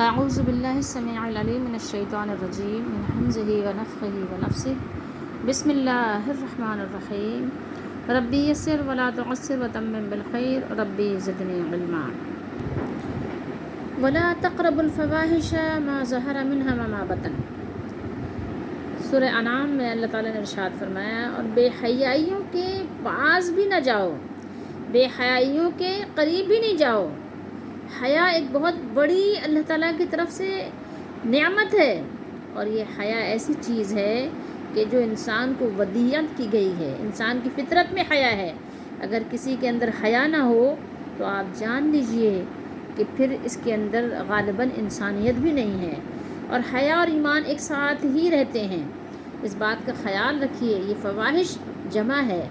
اعوذ باللہ السمیع العلیم من الشیطان الرجیم من حمزہ ونفخہ ونفثہ بسم اللہ الرحمن الرحیم ربی یسر ولا تعسر وتمم بالخیر ربی زدنی علما ولا تقربوا الفواحش ما ظہر منها وما بطن۔ سورہ انعام میں اللہ تعالیٰ نے ارشاد فرمایا اور بے حیائیوں کے پاس بھی نہ جاؤ، بے حیائیوں کے قریب بھی نہیں جاؤ۔ حیا ایک بہت بڑی اللہ تعالیٰ کی طرف سے نعمت ہے، اور یہ حیا ایسی چیز ہے کہ جو انسان کو ودیعت کی گئی ہے، انسان کی فطرت میں حیا ہے۔ اگر کسی کے اندر حیا نہ ہو تو آپ جان لیجئے کہ پھر اس کے اندر غالباً انسانیت بھی نہیں ہے، اور حیا اور ایمان ایک ساتھ ہی رہتے ہیں۔ اس بات کا خیال رکھیے۔ یہ فواحش جمع ہے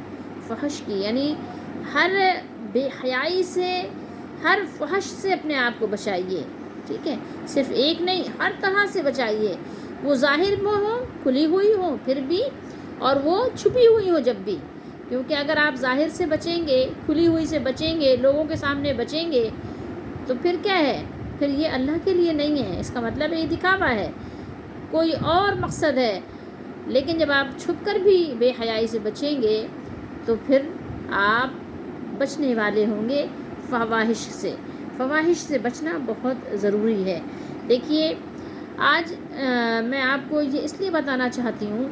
فحش کی، یعنی ہر بے حیائی سے، ہر فحش سے اپنے آپ کو بچائیے، ٹھیک ہے؟ صرف ایک نہیں، ہر طرح سے بچائیے۔ وہ ظاہر میں ہو، کھلی ہوئی ہو پھر بھی، اور وہ چھپی ہوئی ہو جب بھی، کیونکہ اگر آپ ظاہر سے بچیں گے، کھلی ہوئی سے بچیں گے، لوگوں کے سامنے بچیں گے، تو پھر کیا ہے؟ پھر یہ اللہ کے لیے نہیں ہے۔ اس کا مطلب یہ دکھاوا ہے، کوئی اور مقصد ہے۔ لیکن جب آپ چھپ کر بھی بے حیائی سے بچیں گے تو پھر آپ بچنے والے ہوں گے فواحش سے۔ فواحش سے بچنا بہت ضروری ہے۔ دیکھیے، آج میں آپ کو یہ اس لیے بتانا چاہتی ہوں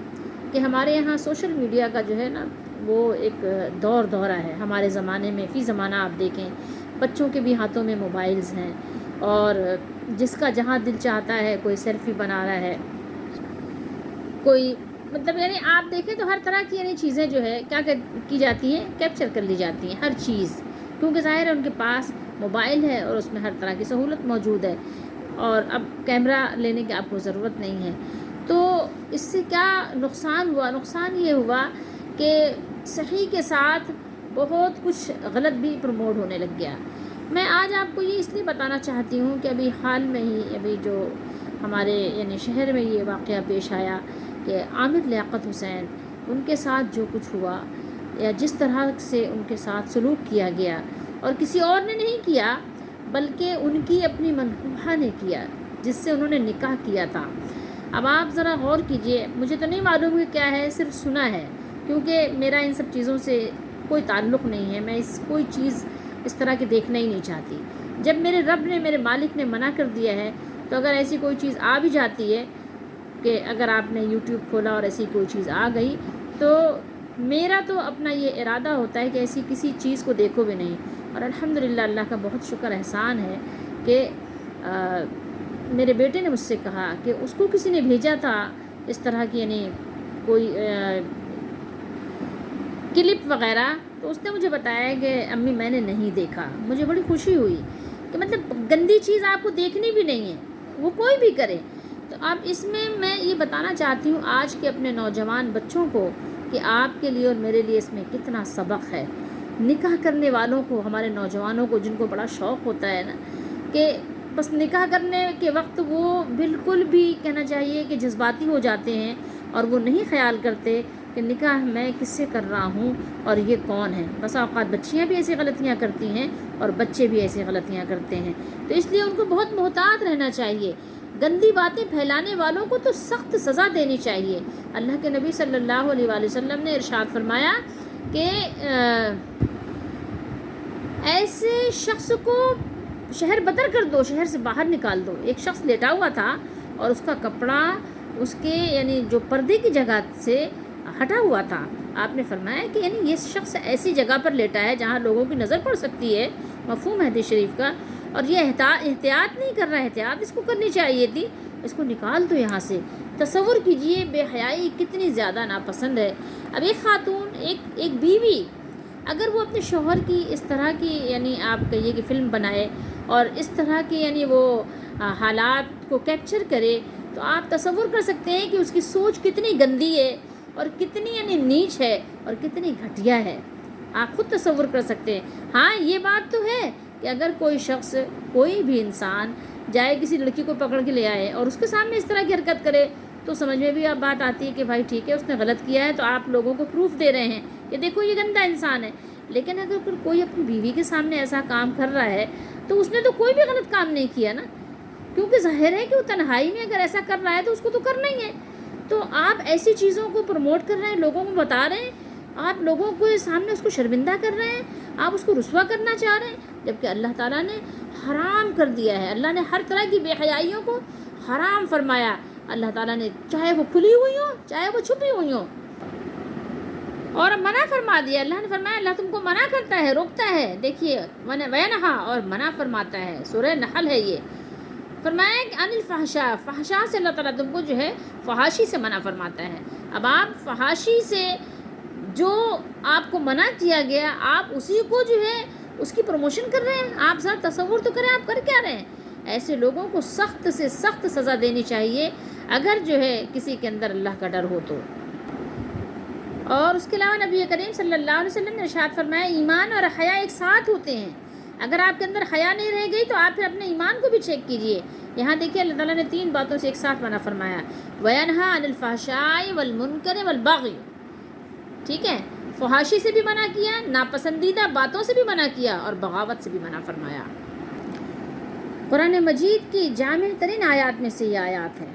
کہ ہمارے یہاں سوشل میڈیا کا جو ہے نا، وہ ایک دورہ ہے ہمارے زمانے میں۔ فی زمانہ آپ دیکھیں بچوں کے بھی ہاتھوں میں موبائلز ہیں، اور جس کا جہاں دل چاہتا ہے، کوئی سیلفی بنا رہا ہے، کوئی مطلب یعنی آپ دیکھیں تو ہر طرح کی یعنی چیزیں جو ہے کیا کی جاتی ہیں، کیپچر کر لی جاتی ہیں ہر چیز، کیونکہ ظاہر ہے ان کے پاس موبائل ہے اور اس میں ہر طرح کی سہولت موجود ہے، اور اب کیمرہ لینے کی آپ کو ضرورت نہیں ہے۔ تو اس سے کیا نقصان ہوا؟ نقصان یہ ہوا کہ صحیح کے ساتھ بہت کچھ غلط بھی پروموٹ ہونے لگ گیا۔ میں آج آپ کو یہ اس لیے بتانا چاہتی ہوں کہ ابھی حال میں ہی جو ہمارے یعنی شہر میں یہ واقعہ پیش آیا کہ عامر لیاقت حسین، ان کے ساتھ جو کچھ ہوا، یا جس طرح سے ان کے ساتھ سلوک کیا گیا، اور کسی اور نے نہیں کیا بلکہ ان کی اپنی منقوحہ نے کیا، جس سے انہوں نے نکاح کیا تھا۔ اب آپ ذرا غور کیجئے، مجھے تو نہیں معلوم کہ کیا ہے، صرف سنا ہے، کیونکہ میرا ان سب چیزوں سے کوئی تعلق نہیں ہے، میں کوئی چیز اس طرح کی دیکھنا ہی نہیں چاہتی۔ جب میرے رب نے، میرے مالک نے منع کر دیا ہے، تو اگر ایسی کوئی چیز آ بھی جاتی ہے کہ اگر آپ نے یوٹیوب کھولا اور ایسی کوئی چیز آ گئی، تو میرا تو اپنا یہ ارادہ ہوتا ہے کہ ایسی کسی چیز کو دیکھو بھی نہیں۔ اور الحمدللہ اللہ کا بہت شکر احسان ہے کہ میرے بیٹے نے مجھ سے کہا کہ اس کو کسی نے بھیجا تھا اس طرح کی یعنی کوئی کلپ وغیرہ، تو اس نے مجھے بتایا کہ امی میں نے نہیں دیکھا۔ مجھے بڑی خوشی ہوئی کہ مطلب گندی چیز آپ کو دیکھنی بھی نہیں ہے، وہ کوئی بھی کرے۔ تو اب اس میں یہ بتانا چاہتی ہوں آج کے اپنے نوجوان بچوں کو کہ آپ کے لیے اور میرے لیے اس میں کتنا سبق ہے۔ نکاح کرنے والوں کو، ہمارے نوجوانوں کو جن کو بڑا شوق ہوتا ہے نا کہ بس نکاح کرنے کے وقت وہ بالکل بھی کہنا چاہیے کہ جذباتی ہو جاتے ہیں، اور وہ نہیں خیال کرتے کہ نکاح میں کس سے کر رہا ہوں اور یہ کون ہے۔ بس اوقات بچیاں بھی ایسی غلطیاں کرتی ہیں اور بچے بھی ایسی غلطیاں کرتے ہیں، تو اس لیے ان کو بہت محتاط رہنا چاہیے۔ گندی باتیں پھیلانے والوں کو تو سخت سزا دینی چاہیے۔ اللہ کے نبی صلی اللہ علیہ وآلہ وسلم نے ارشاد فرمایا کہ ایسے شخص کو شہر بدر کر دو، شہر سے باہر نکال دو۔ ایک شخص لیٹا ہوا تھا اور اس کا کپڑا اس کے یعنی جو پردے کی جگہ سے ہٹا ہوا تھا۔ آپ نے فرمایا کہ یعنی یہ شخص ایسی جگہ پر لیٹا ہے جہاں لوگوں کی نظر پڑ سکتی ہے، مفہوم ہے حدیث شریف کا، اور یہ احتیاط نہیں کر رہا ہے۔ احتیاط اس کو کرنی چاہیے تھی، اس کو نکال دو یہاں سے۔ تصور کیجئے بے حیائی کتنی زیادہ ناپسند ہے۔ اب ایک خاتون، ایک بیوی اگر وہ اپنے شوہر کی اس طرح کی یعنی آپ کہیے کہ فلم بنائے اور اس طرح کی یعنی وہ حالات کو کیپچر کرے، تو آپ تصور کر سکتے ہیں کہ اس کی سوچ کتنی گندی ہے اور کتنی یعنی نیچ ہے اور کتنی گھٹیا ہے۔ آپ خود تصور کر سکتے ہیں۔ ہاں یہ بات تو ہے کہ اگر کوئی شخص، کوئی بھی انسان جائے کسی لڑکی کو پکڑ کے لے آئے اور اس کے سامنے اس طرح کی حرکت کرے، تو سمجھ میں بھی اب بات آتی ہے کہ بھائی ٹھیک ہے، اس نے غلط کیا ہے، تو آپ لوگوں کو پروف دے رہے ہیں کہ دیکھو یہ گندا انسان ہے۔ لیکن اگر کوئی اپنی بیوی کے سامنے ایسا کام کر رہا ہے تو اس نے تو کوئی بھی غلط کام نہیں کیا نا۔ کیونکہ ظاہر ہے کہ وہ تنہائی میں اگر ایسا کر رہا ہے تو اس کو تو کرنا ہی ہے. تو آپ ایسی چیزوں کو پروموٹ کر رہے ہیں، لوگوں کو بتا رہے ہیں، آپ لوگوں کے سامنے اس کو شرمندہ کر رہے ہیں، آپ اس کو رسوا کرنا چاہ رہے ہیں، جبکہ اللہ تعالیٰ نے حرام کر دیا ہے. اللہ نے ہر طرح کی بے حیائیوں کو حرام فرمایا. اللہ تعالیٰ نے چاہے وہ کھلی ہوئی ہوں چاہے وہ چھپی ہوئی ہوں، اور منع فرما دیا. اللہ نے فرمایا اللہ تم کو منع کرتا ہے، روکتا ہے. دیکھیے وینہا اور منع فرماتا ہے، سورہ نحل ہے یہ. فرمایا کہ ان الفحشاء، فحشاء سے اللہ تعالیٰ تم کو جو ہے فحاشی سے منع فرماتا ہے. اب آپ فحاشی سے جو آپ کو منع کیا گیا آپ اسی کو جو ہے اس کی پروموشن کر رہے ہیں. آپ ذرا تصور تو کریں آپ کر کیا رہے ہیں. ایسے لوگوں کو سخت سے سخت سزا دینی چاہیے اگر جو ہے کسی کے اندر اللہ کا ڈر ہو تو. اور اس کے علاوہ نبی کریم صلی اللہ علیہ وسلم نے ارشاد فرمایا ایمان اور حیا ایک ساتھ ہوتے ہیں. اگر آپ کے اندر حیا نہیں رہ گئی تو آپ پھر اپنے ایمان کو بھی چیک کیجئے. یہاں دیکھیے اللہ تعالیٰ نے 3 باتوں سے ایک ساتھ منع فرمایا، وَيَنْهَا عَنِ الْفَحْشَاءِ وَالْمُنْكَرِ وَالْبَغْيِ. ٹھیک ہے، فحاشی سے بھی منع کیا، ناپسندیدہ باتوں سے بھی منع کیا، اور بغاوت سے بھی منع فرمایا. قرآن مجید کی جامع ترین آیات میں سے یہ آیات ہے.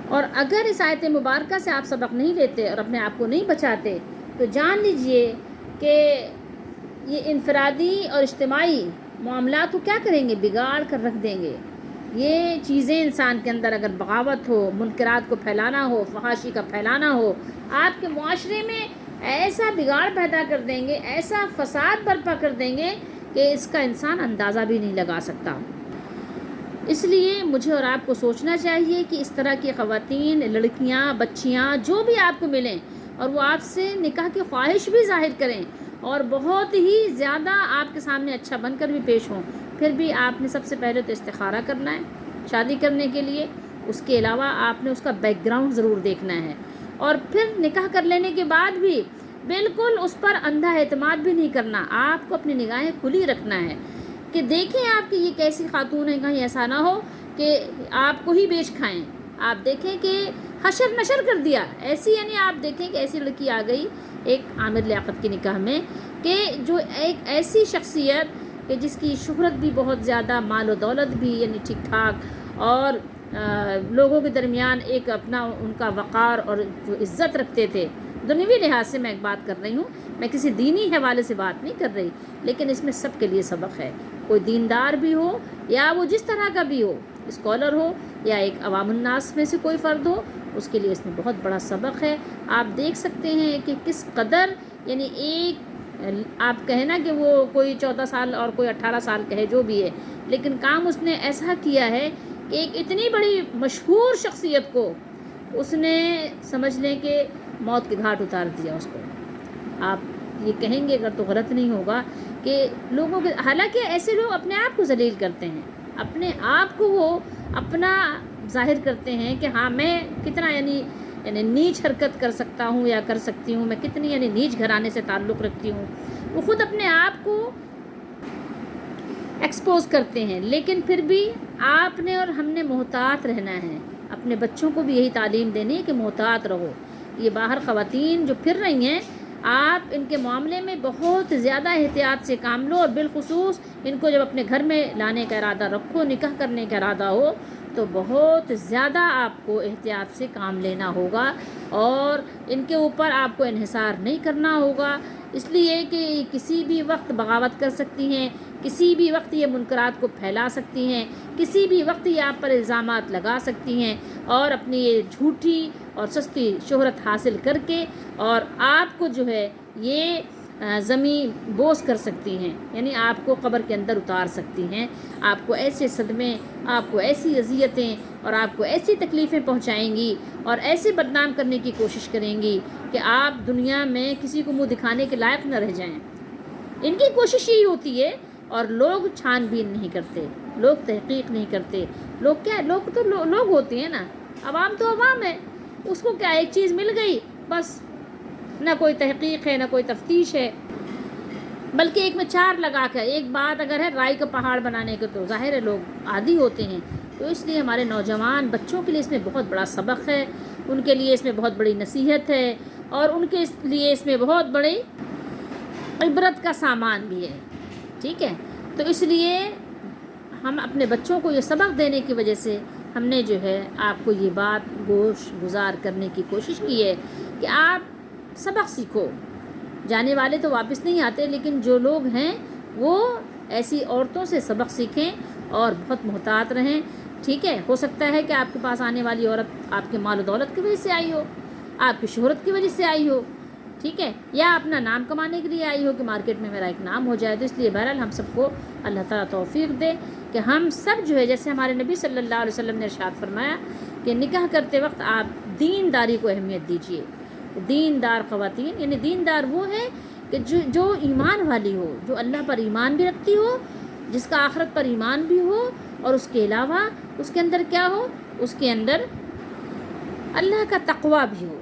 اور اگر اس آیت مبارکہ سے آپ سبق نہیں لیتے اور اپنے آپ کو نہیں بچاتے تو جان لیجئے کہ یہ انفرادی اور اجتماعی معاملات کو کیا کریں گے، بگاڑ کر رکھ دیں گے. یہ چیزیں انسان کے اندر اگر بغاوت ہو، منکرات کو پھیلانا ہو، فحاشی کا پھیلانا ہو، آپ کے معاشرے میں ایسا بگاڑ پیدا کر دیں گے، ایسا فساد برپا کر دیں گے کہ اس کا انسان اندازہ بھی نہیں لگا سکتا. اس لیے مجھے اور آپ کو سوچنا چاہیے کہ اس طرح کی خواتین، لڑکیاں، بچیاں جو بھی آپ کو ملیں اور وہ آپ سے نکاح کی خواہش بھی ظاہر کریں اور بہت ہی زیادہ آپ کے سامنے اچھا بن کر بھی پیش ہوں، پھر بھی آپ نے سب سے پہلے تو استخارہ کرنا ہے شادی کرنے کے لیے. اس کے علاوہ آپ نے اس کا بیک گراؤنڈ ضرور دیکھنا ہے، اور پھر نکاح کر لینے کے بعد بھی بالکل اس پر اندھا اعتماد بھی نہیں کرنا. آپ کو اپنی نگاہیں کھلی رکھنا ہے کہ دیکھیں آپ کی یہ کیسی خاتون ہیں، کہیں ایسا نہ ہو کہ آپ کو ہی بیچ کھائیں. آپ دیکھیں کہ حشر نشر کر دیا ایسی، یعنی آپ دیکھیں کہ ایسی لڑکی آ گئی ایک عامر لیاقت کی نکاح میں کہ جو ایک ایسی شخصیت کہ جس کی شہرت بھی بہت زیادہ، مال و دولت بھی یعنی ٹھیک ٹھاک، اور لوگوں کے درمیان ایک اپنا ان کا وقار اور جو عزت رکھتے تھے. دنیوی لحاظ سے میں ایک بات کر رہی ہوں، میں کسی دینی حوالے سے بات نہیں کر رہی، لیکن اس میں سب کے لیے سبق ہے. کوئی دیندار بھی ہو یا وہ جس طرح کا بھی ہو، اسکالر ہو یا ایک عوام الناس میں سے کوئی فرد ہو، اس کے لیے اس میں بہت بڑا سبق ہے. آپ دیکھ سکتے ہیں کہ کس قدر، یعنی ایک آپ کہیں نا کہ وہ کوئی 14 سال اور کوئی 18 سال کہے جو بھی ہے، لیکن کام اس نے ایسا کیا ہے کہ ایک اتنی بڑی مشہور شخصیت کو اس نے سمجھ لیں کہ موت کے گھاٹ اتار دیا اس کو. آپ یہ کہیں گے اگر تو غلط نہیں ہوگا کہ لوگوں کے، حالانکہ ایسے لوگ اپنے آپ کو ذلیل کرتے ہیں، اپنے آپ کو وہ اپنا ظاہر کرتے ہیں کہ ہاں میں کتنا یعنی نیچ حرکت کر سکتا ہوں یا کر سکتی ہوں، میں کتنی یعنی نیچ گھرانے سے تعلق رکھتی ہوں. وہ خود اپنے آپ کو ایکسپوز کرتے ہیں. لیکن پھر بھی آپ نے اور ہم نے محتاط رہنا ہے. اپنے بچوں کو بھی یہی تعلیم دینی ہے کہ محتاط رہو. یہ باہر خواتین جو پھر رہی ہیں، آپ ان کے معاملے میں بہت زیادہ احتیاط سے کام لو، اور بالخصوص ان کو جب اپنے گھر میں لانے کا ارادہ رکھو، نکاح کرنے کا ارادہ ہو، تو بہت زیادہ آپ کو احتیاط سے کام لینا ہوگا، اور ان کے اوپر آپ کو انحصار نہیں کرنا ہوگا. اس لیے کہ کسی بھی وقت بغاوت کر سکتی ہیں، کسی بھی وقت یہ منکرات کو پھیلا سکتی ہیں، کسی بھی وقت یہ آپ پر الزامات لگا سکتی ہیں، اور اپنی یہ جھوٹی اور سستی شہرت حاصل کر کے اور آپ کو جو ہے یہ زمین بوس کر سکتی ہیں، یعنی آپ کو قبر کے اندر اتار سکتی ہیں. آپ کو ایسے صدمے، آپ کو ایسی اذیتیں اور آپ کو ایسی تکلیفیں پہنچائیں گی اور ایسے بدنام کرنے کی کوشش کریں گی کہ آپ دنیا میں کسی کو منہ دکھانے کے لائق نہ رہ جائیں. ان کی کوشش یہی ہوتی ہے، اور لوگ چھان بین نہیں کرتے، لوگ تحقیق نہیں کرتے. لوگ کیا، لوگ تو لوگ ہوتے ہیں نا، عوام تو عوام ہے، اس کو کیا ایک چیز مل گئی بس، نہ کوئی تحقیق ہے نہ کوئی تفتیش ہے، بلکہ ایک میں 4 لگا کر ایک بات اگر ہے رائی کا پہاڑ بنانے کے، تو ظاہر ہے لوگ عادی ہوتے ہیں. تو اس لیے ہمارے نوجوان بچوں کے لیے اس میں بہت بڑا سبق ہے، ان کے لیے اس میں بہت بڑی نصیحت ہے، اور ان کے لیے اس میں بہت بڑی عبرت کا سامان بھی ہے. ٹھیک ہے، تو اس لیے ہم اپنے بچوں کو یہ سبق دینے کی وجہ سے ہم نے جو ہے آپ کو یہ بات گوش گزار کرنے کی کوشش کی ہے کہ آپ سبق سیکھو. جانے والے تو واپس نہیں آتے، لیکن جو لوگ ہیں وہ ایسی عورتوں سے سبق سیکھیں اور بہت محتاط رہیں. ٹھیک ہے، ہو سکتا ہے کہ آپ کے پاس آنے والی عورت آپ کے مال و دولت کی وجہ سے آئی ہو، آپ کی شہرت کی وجہ سے آئی ہو، ٹھیک ہے، یا اپنا نام کمانے کے لیے آئی ہو کہ مارکیٹ میں میرا ایک نام ہو جائے. تو اس لیے بہرحال ہم سب کو اللہ تعالیٰ توفیق دے کہ ہم سب جو ہے، جیسے ہمارے نبی صلی اللہ علیہ وسلم نے ارشاد فرمایا کہ نکاح کرتے وقت آپ دینداری کو اہمیت دیجیے. دیندار خواتین، یعنی دیندار وہ ہے کہ جو ایمان والی ہو، جو اللہ پر ایمان بھی رکھتی ہو، جس کا آخرت پر ایمان بھی ہو، اور اس کے علاوہ اس کے اندر کیا ہو، اس کے اندر اللہ کا تقوی بھی ہو.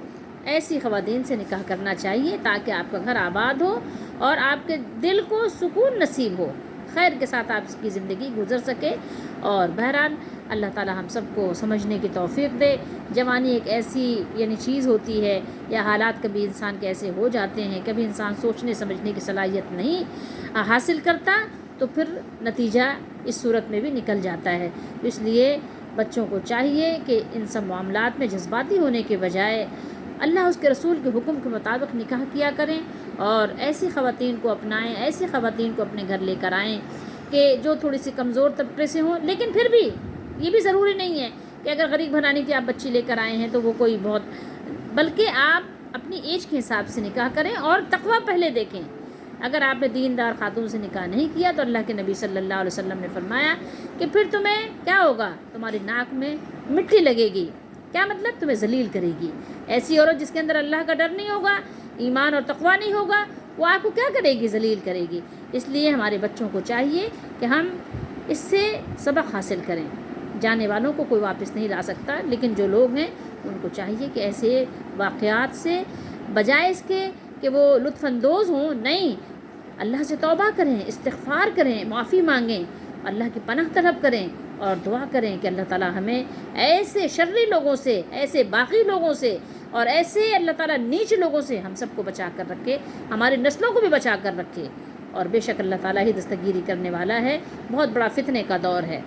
ایسی خواتین سے نکاح کرنا چاہیے تاکہ آپ کا گھر آباد ہو اور آپ کے دل کو سکون نصیب ہو، خیر کے ساتھ آپ کی زندگی گزر سکے. اور بہرحال اللہ تعالی ہم سب کو سمجھنے کی توفیق دے. جوانی ایک ایسی چیز ہوتی ہے، یا حالات کبھی انسان کے ایسے ہو جاتے ہیں، کبھی انسان سوچنے سمجھنے کی صلاحیت نہیں حاصل کرتا تو پھر نتیجہ اس صورت میں بھی نکل جاتا ہے. اس لیے بچوں کو چاہیے کہ ان سب معاملات میں جذباتی ہونے کے بجائے اللہ اس کے رسول کے حکم کے مطابق نکاح کیا کریں، اور ایسی خواتین کو اپنائیں، ایسی خواتین کو اپنے گھر لے کر آئیں کہ جو تھوڑی سی کمزور طبقے سے ہوں. لیکن پھر بھی یہ بھی ضروری نہیں ہے کہ اگر غریب گھرانے کی آپ بچی لے کر آئے ہیں تو وہ کوئی بہت، بلکہ آپ اپنی ایج کے حساب سے نکاح کریں اور تقوی پہلے دیکھیں. اگر آپ نے دیندار خاتون سے نکاح نہیں کیا تو اللہ کے نبی صلی اللہ علیہ وسلم نے فرمایا کہ پھر تمہیں کیا ہوگا، تمہاری ناک میں مٹی لگے گی. کیا مطلب؟ تمہیں ذلیل کرے گی. ایسی عورت جس کے اندر اللہ کا ڈر نہیں ہوگا، ایمان اور تقوی نہیں ہوگا، وہ آپ کو کیا کرے گی؟ ذلیل کرے گی. اس لیے ہمارے بچوں کو چاہیے کہ ہم اس سے سبق حاصل کریں. جانے والوں کو کوئی واپس نہیں لا سکتا، لیکن جو لوگ ہیں ان کو چاہیے کہ ایسے واقعات سے بجائے اس کے کہ وہ لطف اندوز ہوں، نہیں، اللہ سے توبہ کریں، استغفار کریں، معافی مانگیں، اللہ کی پناہ طلب کریں اور دعا کریں کہ اللہ تعالیٰ ہمیں ایسے شرری لوگوں سے، ایسے باغی لوگوں سے اور ایسے اللہ تعالیٰ نیچ لوگوں سے ہم سب کو بچا کر رکھے، ہماری نسلوں کو بھی بچا کر رکھے. اور بے شک اللہ تعالیٰ ہی دستگیری کرنے والا ہے. بہت بڑا فتنے کا دور ہے.